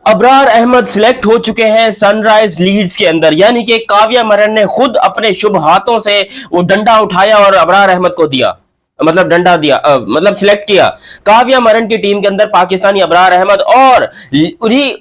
Abrar Ahmad select हो चुके हैं सनराइज लीड्स के अंदर, यानी कि काव्या मरन ने खुद अपने शुभ हाथों से वो डंडा उठाया और अबरार अहमद को दिया, मतलब डंडा दिया, मतलब सिलेक्ट किया। काव्या मरन की टीम के अंदर पाकिस्तानी अबरार अहमद और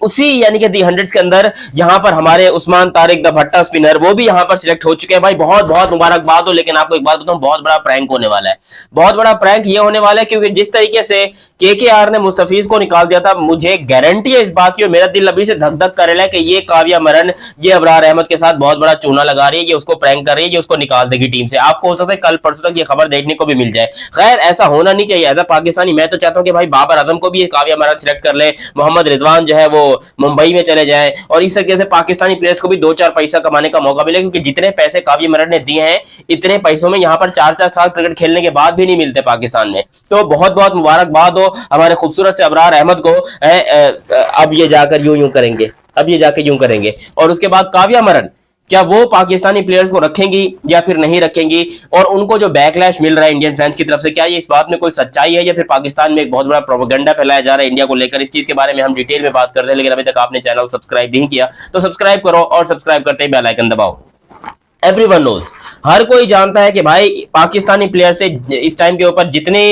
उसी यानी कि दी हंड्रेड्स के अंदर यहां पर हमारे उस्मान तारिक द भट्टा स्पिनर वो भी यहां पर सिलेक्ट हो चुके हैं। भाई बहुत बहुत मुबारकबाद हो। लेकिन आपको एक बात बताऊं, बहुत बड़ा प्रैंक होने वाला है, बहुत बड़ा प्रैंक ये होने वाला है क्योंकि जिस तरीके से केकेआर ने मुस्तफीज को निकाल दिया था, मुझे गारंटी है इस बात की और मेरा दिल अभी से धक धक कर रहा है कि ये काव्या मरन ये अबरार अहमद के साथ बहुत बड़ा चूना लगा रही है, ये उसको प्रैंक कर रही है, ये उसको निकाल देगी टीम से। आपको हो सकता है कल परसों तक ये खबर देखने को भी मिल जाए। खैर ऐसा होना नहीं चाहिए। एज अ पाकिस्तानी मैं तो चाहता हूं कि भाई बाबर आजम को भी काव्या मरन सिलेक्ट कर ले, मोहम्मद रिजवान जो है वो मुंबई में चले जाए और इस तरीके से पाकिस्तानी प्लेयर्स को भी 2-4 पैसा कमाने का मौका मिले, क्योंकि जितने पैसे काव्या मरन ने दिए हैं इतने पैसों में यहाँ पर 4-4 साल क्रिकेट खेलने के बाद भी नहीं मिलते पाकिस्तान में। तो बहुत बहुत मुबारकबाद हो हमारे खूबसूरत से अबरार अहमद को। अब ये जाकर यूं करेंगे, अब ये जाकर यूं करेंगे। और उसके बाद काव्या मरन क्या वो पाकिस्तानी प्लेयर्स को रखेंगी या फिर नहीं रखेंगी, और उनको जो बैकलैश मिल रहा है इंडियन फैंस की तरफ से, क्या ये इस बात में कोई सच्चाई है या फिर पाकिस्तान में एक बहुत बड़ा प्रोपेगेंडा फैलाया जा रहा है इंडिया को लेकर। इस चीज के बारे में हम डिटेल में बात करते हैं, लेकिन अभी तक आपने चैनल सब्सक्राइब नहीं किया तो सब्सक्राइब करो और सब्सक्राइब करते ही बेल आइकन दबाओ। एवरीवन नोज, हर कोई जानता है कि भाई पाकिस्तानी प्लेयर से इस टाइम के ऊपर जितने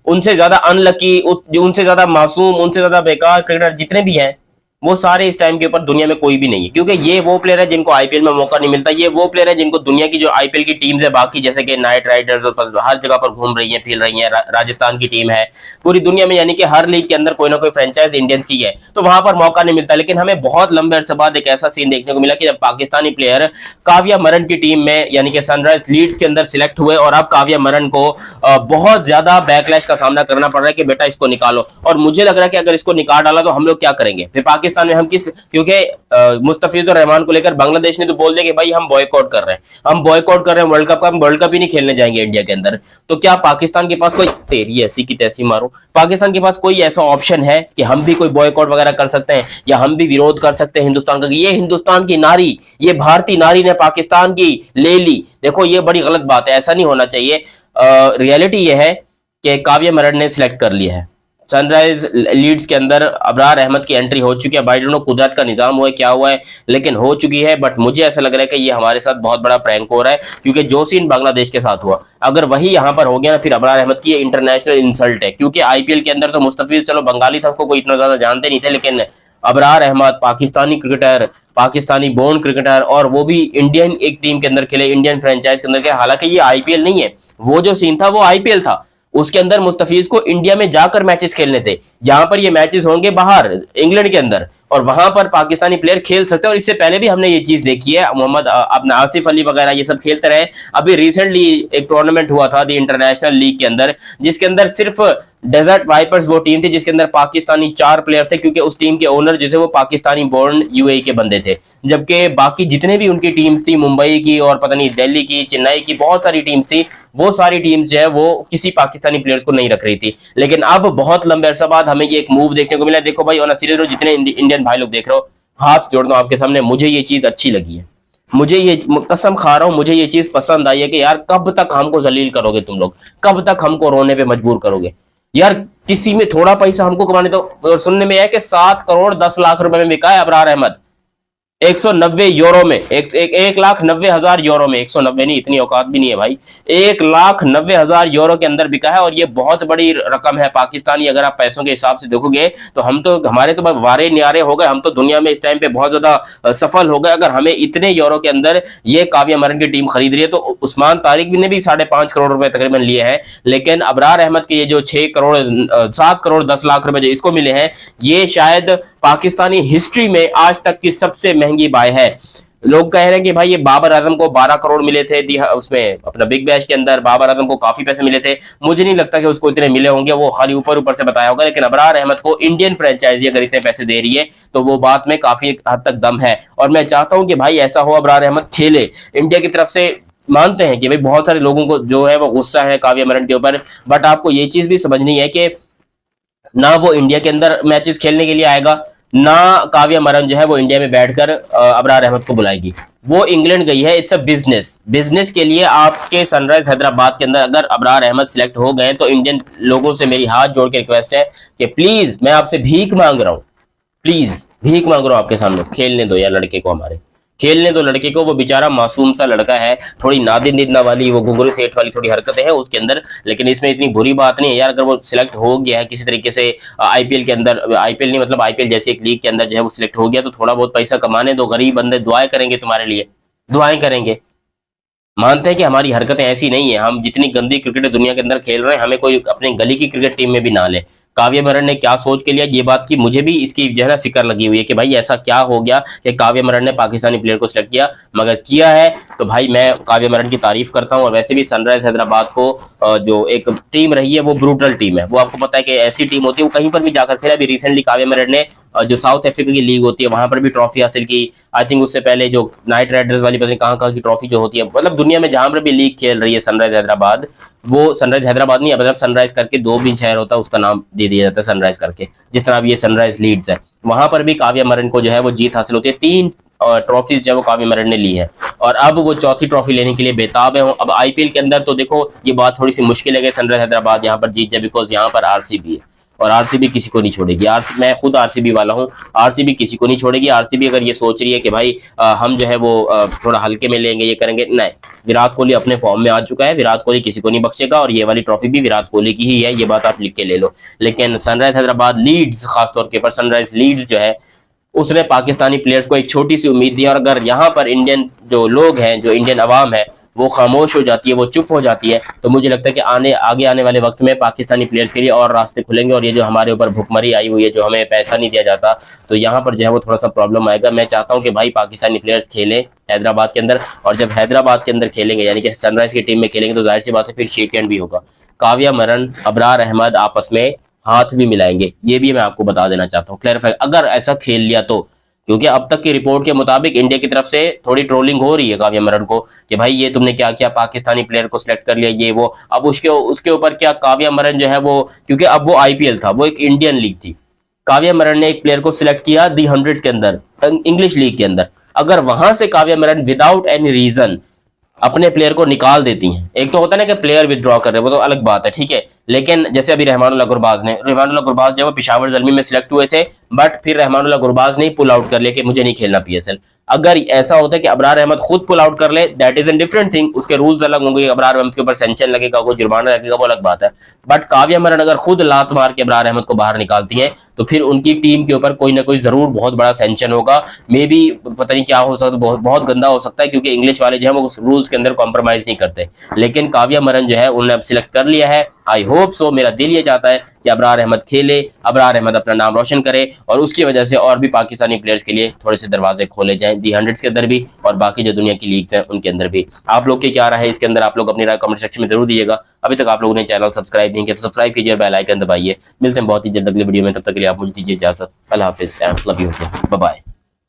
उनसे ज्यादा अनलकी, उनसे ज्यादा मासूम, उनसे ज्यादा बेकार क्रिकेटर जितने भी हैं वो सारे इस टाइम के ऊपर दुनिया में कोई भी नहीं है, क्योंकि ये वो प्लेयर है जिनको आईपीएल में मौका नहीं मिलता। ये वो प्लेयर है जिनको दुनिया की जो आईपीएल की टीम्स है बाकी, जैसे कि नाइट राइडर्स हर जगह पर घूम रही है, फिर रही है, राजस्थान की टीम है पूरी दुनिया में, यानी कि हर लीग के अंदर कोई ना कोई फ्रेंचाइज इंडियंस की है, तो वहां पर मौका नहीं मिलता। लेकिन हमें बहुत लंबे अरसे बाद एक ऐसा सीन देखने को मिला कि जब पाकिस्तानी प्लेयर काव्या मरन की टीम में यानी कि सनराइज लीड्स के अंदर सिलेक्ट हुए और अब काव्या मरन को बहुत ज्यादा बैकलैश का सामना करना पड़ रहा है कि बेटा इसको निकालो। और मुझे लग रहा है कि अगर इसको निकाल डाला तो हम लोग क्या करेंगे फिर पाकिस्तान में, हम किस, क्योंकि मुस्तफिज और रहमान को लेकर बांग्लादेश ने तो बोल दिया कि भाई हम बॉयकॉट कर रहे हैं, हम बॉयकॉट कर रहे हैं वर्ल्ड कप का, हम वर्ल्ड कप ही नहीं खेलने जाएंगे इंडिया के अंदर। तो क्या पाकिस्तान के पास कोई, तेरी ऐसी की तैसी मारो, पाकिस्तान के पास कोई ऐसा ऑप्शन है कि हम भी कोई बॉयकॉट वगैरह कर सकते हैं या हम भी विरोध कर सकते हैं हिंदुस्तान का कि ये हिंदुस्तान की नारी, ये भारतीय नारी ने पाकिस्तान की ले ली? देखो ये बड़ी गलत बात है, ऐसा नहीं होना चाहिए। रियलिटी ये है कि काव्या मरन ने सिलेक्ट कर लिया है सनराइज लीड्स के अंदर, अबरार अहमद की एंट्री हो चुकी है। आई डोंट नो कुदरत का निजाम हुआ है क्या हुआ है, लेकिन हो चुकी है। बट मुझे ऐसा लग रहा है कि ये हमारे साथ बहुत बड़ा प्रैंक हो रहा है, क्योंकि जो सीन बांग्लादेश के साथ हुआ अगर वही यहाँ पर हो गया ना, फिर अबरार अहमद की इंटरनेशनल इंसल्ट है। क्योंकि आईपीएल के अंदर तो मुस्तफिज चलो बंगाली था, उसको कोई इतना ज्यादा जानते नहीं थे, लेकिन Abrar Ahmed Pakistani cricketer, Pakistani born cricketer, और वो भी इंडियन एक टीम के अंदर खेले, इंडियन फ्रेंचाइज के अंदर खेले। हालांकि ये आईपीएल नहीं है, वो जो सीन था वो आईपीएल था, उसके अंदर मुस्तफिज को इंडिया में जाकर मैचेस खेलने थे। यहाँ पर ये मैचेस होंगे बाहर इंग्लैंड के अंदर, और वहां पर पाकिस्तानी प्लेयर खेल सकते हैं। और इससे पहले भी हमने ये चीज देखी है, मोहम्मद अपना आसिफ अली वगैरह ये सब खेलते रहे। अभी रिसेंटली एक टूर्नामेंट हुआ था द इंटरनेशनल लीग के अंदर, जिसके अंदर सिर्फ डेजर्ट वाइपर्स वो टीम थी जिसके अंदर पाकिस्तानी 4 प्लेयर थे, क्योंकि उस टीम के ओनर जो थे वो पाकिस्तानी बोर्न यूएई के बंदे थे। जबकि बाकी जितने भी उनकी टीम्स थी, मुंबई की और पता नहीं दिल्ली की, चेन्नई की, बहुत सारी टीम्स थी, वो सारी टीम्स जो है वो किसी पाकिस्तानी प्लेयर्स को नहीं रख रही थी। लेकिन अब बहुत लंबे अरसा बाद हमें ये एक मूव देखने को मिला। देखो भाई, और सीरियस जितने इंडियन भाई लोग देख रहे हो, हाथ जोड़ दो आपके सामने, मुझे ये चीज अच्छी लगी है, मुझे ये कसम खा रहा हूं, मुझे ये चीज पसंद आई है कि यार कब तक हमको जलील करोगे तुम लोग, कब तक हमको रोने पे मजबूर करोगे यार। किसी में थोड़ा पैसा हमको कमाने दो। और सुनने में है कि 7 करोड़ 10 लाख रुपए में बिका है अबरार अहमद, 190 यूरो में, 1,90,000 यूरो में, 190 नहीं, इतनी औकात भी नहीं है भाई, 1,90,000 यूरो के अंदर बिका है। और ये बहुत बड़ी रकम है पाकिस्तानी, अगर आप पैसों के हिसाब से देखोगे तो हम तो, हमारे तो वारे न्यारे हो गए, हम तो दुनिया में इस टाइम पे बहुत ज्यादा सफल हो गए अगर हमें इतने यूरो के अंदर ये काव्या मरन की टीम खरीद रही है। तो उस्मान तारिक ने भी 5.5 करोड़ रुपए तकरीबन लिए हैं, लेकिन अबरार अहमद के ये जो 7 करोड़ 10 लाख रुपए जो इसको मिले हैं, ये शायद पाकिस्तानी हिस्ट्री में आज तक की सबसे महंगी बाय है। लोग कह रहे हैं कि भाई ये बाबर आजम को 12 करोड़ मिले थे उसमें अपना बिग बैश के अंदर, बाबर आजम को काफी पैसे मिले थे। मुझे नहीं लगता कि उसको इतने मिले होंगे, वो खाली ऊपर ऊपर से बताया होगा। लेकिन अबरार अहमद को इंडियन फ्रेंचाइजी अगर इतने पैसे दे रही है तो वो बात में काफी हद तक दम है। और मैं चाहता हूं कि भाई ऐसा हो, अबरार अहमद खेले इंडिया की तरफ से। मानते हैं कि भाई बहुत सारे लोगों को जो है वो गुस्सा है काव्या मरन के ऊपर, बट आपको ये चीज भी समझनी है कि ना वो इंडिया के अंदर मैचेस खेलने के लिए आएगा, ना काव्या मरन जो है वो इंडिया में बैठकर अबरार अहमद को बुलाएगी। वो इंग्लैंड गई है, इट्स अ बिजनेस के लिए। आपके सनराइज हैदराबाद के अंदर अगर अबरार अहमद सिलेक्ट हो गए तो इंडियन लोगों से मेरी हाथ जोड़ के रिक्वेस्ट है कि प्लीज, मैं आपसे भीख मांग रहा हूं, प्लीज भीख मांग रहा हूं आपके सामने, खेलने दो यार लड़के को, हमारे खेलने दो लड़के को। वो बेचारा मासूम सा लड़का है, थोड़ी नादिन निदना वाली, वो घुंघरू सेठ वाली थोड़ी हरकतें हैं उसके अंदर, लेकिन इसमें इतनी बुरी बात नहीं है यार। अगर वो सिलेक्ट हो गया है किसी तरीके से आईपीएल के अंदर, आईपीएल नहीं मतलब आईपीएल जैसे एक लीग के अंदर जो है वो सिलेक्ट हो गया, तो थोड़ा बहुत पैसा कमाने दो। गरीब बंदे दुआएं करेंगे तुम्हारे लिए, दुआएं करेंगे। मानते हैं कि हमारी हरकतें ऐसी नहीं है, हम जितनी गंदी क्रिकेट दुनिया के अंदर खेल रहे हैं, हमें कोई अपनी गली की क्रिकेट टीम में भी ना ले। काव्य मरण ने क्या सोच के लिया ये बात की मुझे भी इसकी जो है ना फिक्र लगी हुई है कि भाई ऐसा क्या हो गया कि काव्य मरण ने पाकिस्तानी प्लेयर को सिलेक्ट किया, मगर किया है तो भाई मैं काव्य मरण की तारीफ करता हूं। और वैसे भी सनराइज हैदराबाद को जो एक टीम रही है वो ब्रूटल टीम है, वो आपको पता है कि ऐसी टीम होती है, वो कहीं पर भी जाकर खेला। अभी रिसेंटली काव्य मरण ने जो साउथ अफ्रीका की लीग होती है वहां पर भी ट्रॉफी हासिल की। आई थिंक उससे पहले जो नाइट राइडर्स वाली पता नहीं कहाँ की ट्रॉफी जो होती है, मतलब दुनिया में जहां पर भी लीग खेल रही है सनराइज हैदराबाद, वो सनराइज हैदराबाद नहीं है, मतलब सनराइज करके दो भी शहर होता है उसका नाम दे दिया जाता है सनराइज करके, जिस तरह अब ये सनराइज लीड्स है। वहां पर भी काव्य मरण को जो है वो जीत हासिल होती है, 3 ट्रॉफी जो है वो काव्य मरण ने ली है, और अब वो चौथी ट्रॉफी लेने के लिए बेताब है। अब आईपीएल के अंदर तो देखो ये बात थोड़ी सी मुश्किल है कि सनराइज हैदराबाद यहाँ पर जीत जाए, बिकॉज यहाँ पर आरसीबी है और आरसीबी किसी को नहीं छोड़ेगी। मैं खुद आरसीबी वाला हूँ, आरसीबी किसी को नहीं छोड़ेगी। आरसीबी अगर ये सोच रही है कि भाई हम जो है वो थोड़ा हल्के में लेंगे, ये करेंगे, नहीं। विराट कोहली अपने फॉर्म में आ चुका है, विराट कोहली किसी को नहीं बख्शेगा, और ये वाली ट्रॉफी भी विराट कोहली की ही है, ये बात आप लिख के ले लो। लेकिन सनराइज हैदराबाद लीड्स, खासतौर के पर सनराइज लीड्स जो है उसने पाकिस्तानी प्लेयर्स को एक छोटी सी उम्मीद दी, और अगर यहाँ पर इंडियन जो लोग हैं, जो इंडियन अवाम है, वो खामोश हो जाती है, वो चुप हो जाती है, तो मुझे लगता है कि आगे आने वाले वक्त में पाकिस्तानी प्लेयर्स के लिए और रास्ते खुलेंगे। और ये जो हमारे ऊपर भुखमरी आई हुई है, जो हमें पैसा नहीं दिया जाता, तो यहाँ पर जो है वो थोड़ा सा प्रॉब्लम आएगा। मैं चाहता हूँ कि भाई पाकिस्तानी प्लेयर्स खेलें हैदराबाद के अंदर, और जब हैदराबाद के अंदर खेलेंगे यानी कि सनराइज की टीम में खेलेंगे, तो जाहिर सी बात है फिर शेक हैंड भी होगा। काव्या मरण, अबरार अहमद आपस में हाथ भी मिलाएंगे, ये भी मैं आपको बता देना चाहता हूँ, क्लैरिफाई, अगर ऐसा खेल लिया तो। क्योंकि अब तक की रिपोर्ट के मुताबिक इंडिया की तरफ से थोड़ी ट्रोलिंग हो रही है काव्या मरण को कि भाई ये तुमने क्या किया, पाकिस्तानी प्लेयर को सिलेक्ट कर लिया, ये वो। अब उसके ऊपर क्या काव्या मरण जो है वो, क्योंकि अब वो आईपीएल था, वो एक इंडियन लीग थी, काव्या मरण ने एक प्लेयर को सिलेक्ट किया दी हंड्रेड्स के अंदर, इंग्लिश लीग के अंदर। अगर वहां से काव्या मरण विदाउट एनी रीजन अपने प्लेयर को निकाल देती हैं, एक तो होता है ना कि प्लेयर विदड्रॉ कर रहे हैं, वो तो अलग बात है, ठीक है, लेकिन जैसे अभी रहमानुल्लाह गुरबाज जो वो पिशावर जल्मी में सिलेक्ट हुए थे, बट फिर रहमानुल्लाह गुरबाज ने पुल आउट कर लिया कि मुझे नहीं खेलना पीएसएल। अगर ऐसा होता है कि अबरार अहमद खुद पुल आउट कर ले, that is an different thing, उसके रूल्स अलग होंगे, अबरार अहमद के ऊपर सेंशन लगेगा, कोई जुर्माना लगेगा, वो अलग बात है। बट काव्या मरण अगर खुद लात मार के अबरार अहमद को बाहर निकालती है, तो फिर उनकी टीम के ऊपर कोई ना कोई जरूर बहुत बड़ा सेंशन होगा। मे बी पता नहीं क्या हो सकता है, बहुत गंदा हो सकता है, क्योंकि इंग्लिश वाले जो है वो रूल्स के अंदर कॉम्प्रोमाइज नहीं करते। लेकिन काव्या मरण जो है उन्होंने अब सिलेक्ट कर लिया है, आई होप सो, मेरा दिल ये चाहता है कि अबरार अहमद खेले, अबरार अहमद अपना नाम रोशन करे, और उसकी वजह से और भी पाकिस्तानी प्लेयर्स के लिए थोड़े से दरवाजे खोले जाएं, दी हंड्रेड्स के अंदर भी और बाकी जो दुनिया की लीग्स हैं उनके अंदर भी। आप लोग की क्या राय है इसके अंदर, आप लोग अपनी राय कमेंट सेक्शन में जरूर दीजिएगा। अभी तक आप लोगों ने चैनल सब्सक्राइब नहीं किया तो सब्सक्राइब कीजिए, बेल आइकन दबाइए। मिलते हैं बहुत ही जल्द अगली वीडियो में, तब तक के लिए आप मुझे दीजिए इजाजत। अल्लाह हाफिज़, लव यू, बाय बाय।